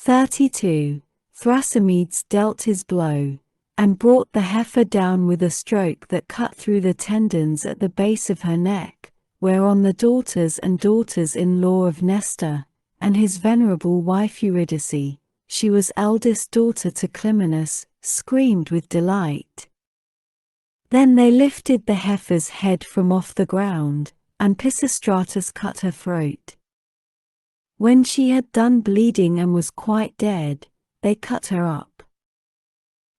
32. Thrasymedes dealt his blow, and brought the heifer down with a stroke that cut through the tendons at the base of her neck, whereon the daughters and daughters-in-law of Nestor, and his venerable wife Eurydice, she was eldest daughter to Clymenus, screamed with delight. Then they lifted the heifer's head from off the ground, and Pisistratus cut her throat. When she had done bleeding and was quite dead, they cut her up.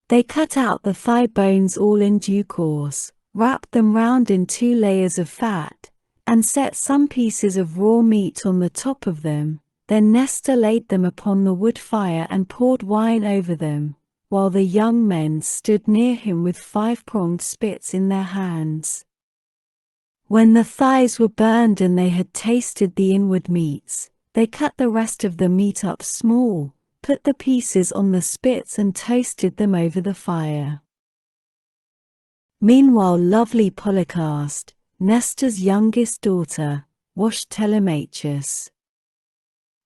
They cut out the thigh bones all in due course, wrapped them round in 2 layers of fat, and set some pieces of raw meat on the top of them. Then Nestor laid them upon the wood fire and poured wine over them, while the young men stood near him with 5-pronged spits in their hands. When the thighs were burned and they had tasted the inward meats, they cut the rest of the meat up small, put the pieces on the spits and toasted them over the fire. Meanwhile lovely Polycaste, Nestor's youngest daughter, washed Telemachus.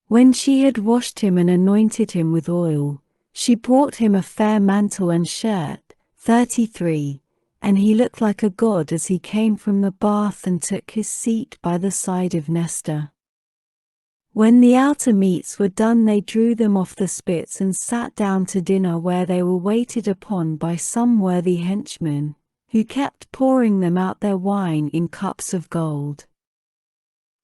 When she had washed him and anointed him with oil, she brought him a fair mantle and shirt. 33. And he looked like a god as he came from the bath and took his seat by the side of Nestor. When the outer meats were done, they drew them off the spits and sat down to dinner, where they were waited upon by some worthy henchmen, who kept pouring them out their wine in cups of gold.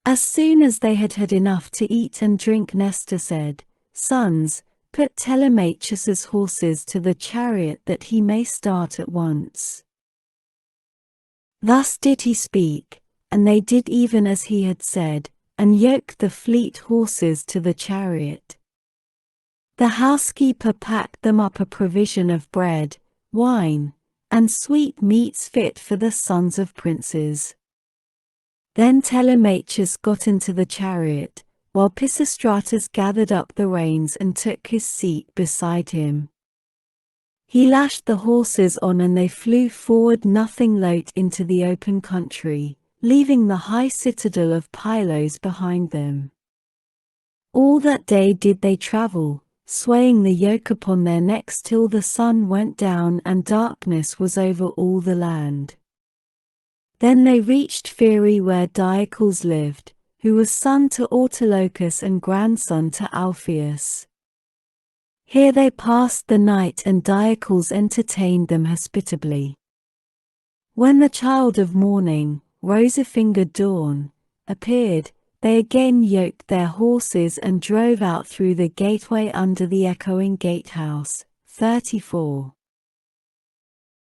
As soon as they had had enough to eat and drink, Nestor said, "Sons, put Telemachus's horses to the chariot that he may start at once." Thus did he speak, and they did even as he had said, and yoked the fleet horses to the chariot. The housekeeper packed them up a provision of bread, wine, and sweet meats fit for the sons of princes. Then Telemachus got into the chariot, while Pisistratus gathered up the reins and took his seat beside him. He lashed the horses on and they flew forward nothing loath into the open country, leaving the high citadel of Pylos behind them. All that day did they travel, swaying the yoke upon their necks till the sun went down and darkness was over all the land. Then they reached Pheræ, where Diocles lived, who was son to Autolycus and grandson to Alpheus. Here they passed the night and Diocles entertained them hospitably. When the child of morning, rosy-fingered dawn, appeared, they again yoked their horses and drove out through the gateway under the echoing gatehouse. 34.